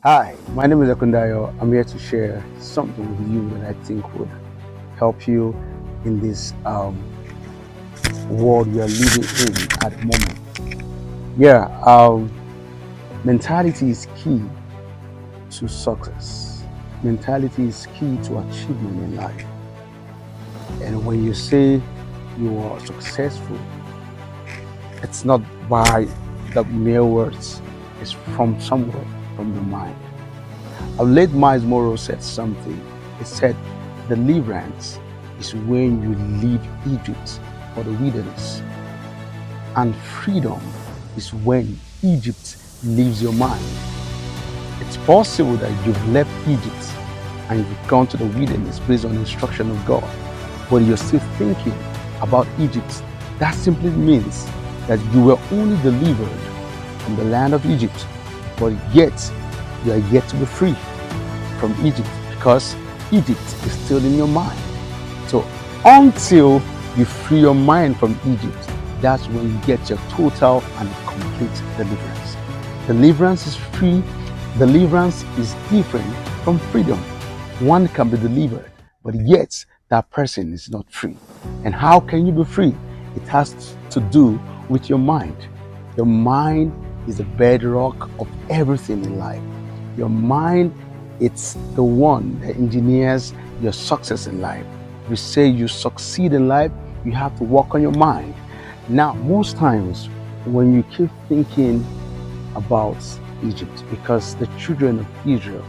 Hi, my name is Ekundayo. I'm here to share something with you that I think would help you in this world we are living in at the moment. Yeah, mentality is key to success. Mentality is key to achievement in life. And when you say you are successful, it's not by the mere words, it's from somewhere, from the mind. Our late Miles Morrow said something. He said, deliverance is when you leave Egypt for the wilderness, and freedom is when Egypt leaves your mind. It's possible that you've left Egypt and you've gone to the wilderness based on the instruction of God, but you're still thinking about Egypt. That simply means that you were only delivered from the land of Egypt, but yet you are yet to be free from Egypt because Egypt is still in your mind. So until you free your mind from Egypt, that's when you get your total and complete deliverance. Deliverance is free. Deliverance is different from freedom. One can be delivered, but yet that person is not free. And how can you be free? It has to do with your mind. Your mind is the bedrock of everything in life. Your mind, it's the one that engineers your success in life. If you say you succeed in life, you have to work on your mind. Now, most times when you keep thinking about Egypt, because the children of Israel,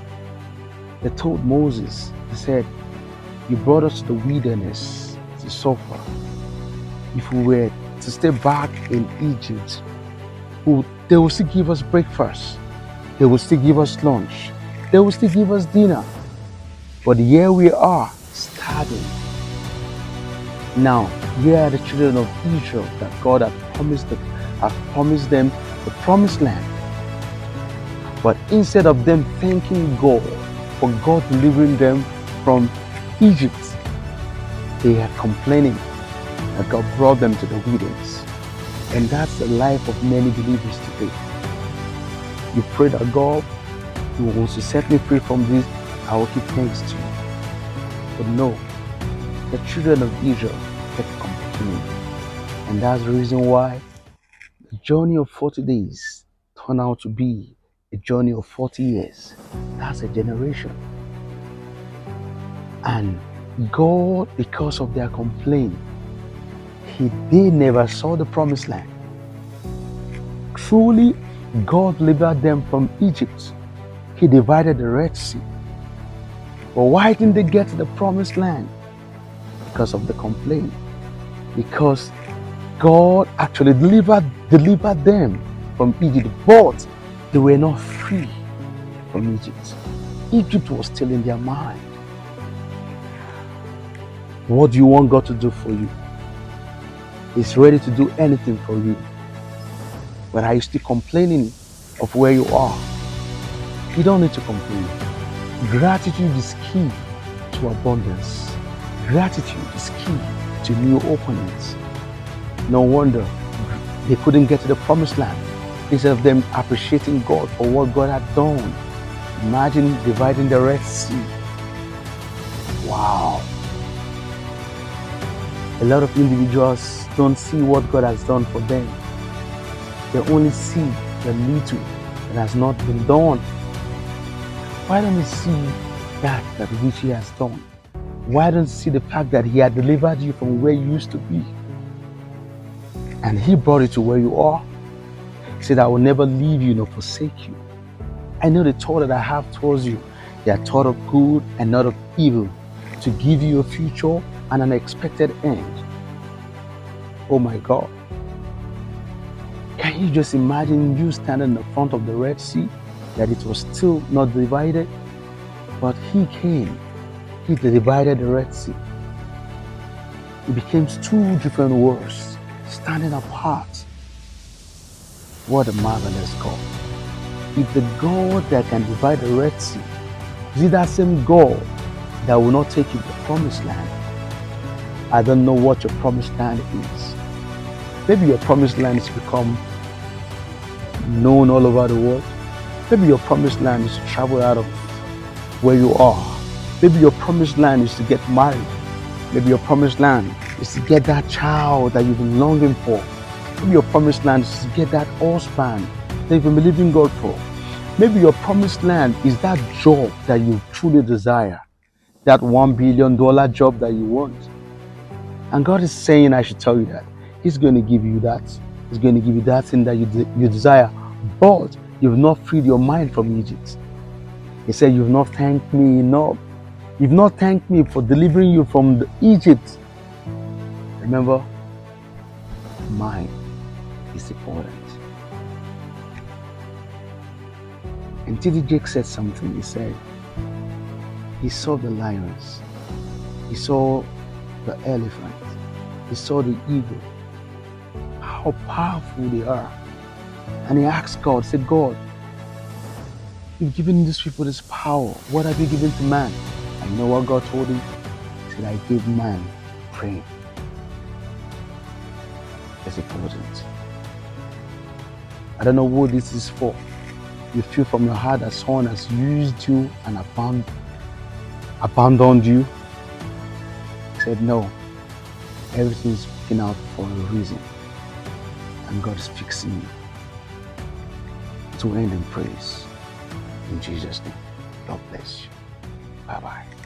they told Moses, they said, you brought us to the wilderness to suffer. If we were to stay back in Egypt, they will still give us breakfast. They will still give us lunch. They will still give us dinner. But here we are, starving. Now, here are the children of Israel that God has promised them the promised land. But instead of them thanking God for God delivering them from Egypt, they are complaining that God brought them to the wilderness. And that's the life of many believers today. You pray that God, you want to set me free from this, I will give thanks to you. But no, the children of Israel kept complaining. And that's the reason why the journey of 40 days turned out to be a journey of 40 years. That's a generation. And God, because of their complaint, they never saw the promised land. Truly, God delivered them from Egypt. He divided the Red Sea. But why didn't they get to the promised land? Because of the complaint. Because God actually delivered them from Egypt, but they were not free from Egypt. Egypt was still in their mind. What do you want God to do for you? He's ready to do anything for you. But are you still complaining of where you are? You don't need to complain. Gratitude is key to abundance. Gratitude is key to new openings. No wonder they couldn't get to the promised land. Instead of them appreciating God for what God had done. Imagine dividing the Red Sea. Wow. A lot of individuals don't see what God has done for them. They only see the little that has not been done. Why don't you see that which He has done? Why don't you see the fact that He had delivered you from where you used to be? And He brought you to where you are. He said, I will never leave you nor forsake you. I know the thought that I have towards you. They are thought of good and not of evil, to give you a future and an expected end. Oh my God. Can you just imagine you standing in the front of the Red Sea, that it was still not divided? But He came. He divided the Red Sea. It became two different worlds, standing apart. What a marvelous God. If the God that can divide the Red Sea, is it that same God that will not take you to the promised land? I don't know what your promised land is. Maybe your promised land is to become known all over the world. Maybe your promised land is to travel out of where you are. Maybe your promised land is to get married. Maybe your promised land is to get that child that you've been longing for. Maybe your promised land is to get that husband that you've been believing God for. Maybe your promised land is that job that you truly desire, that $1 billion job that you want. And God is saying, I should tell you that He's going to give you that. He's going to give you that thing that you desire. But you've not freed your mind from Egypt. He said, you've not thanked me enough. You've not thanked me for delivering you from Egypt. Remember, mind is important. And T.D. Jakes said something. He said, he saw the lions. He saw the elephant. He saw the eagle. How powerful they are. And he asked God, said, God, you've given these people this power. What have you given to man? And you know what God told him? He said, I gave man brain. It's important. I don't know what this is for. You feel from your heart that someone has used you and abandoned you. He said, no. Everything's working out for a reason. And God is fixing you to end in praise. In Jesus' name. God bless you. Bye-bye.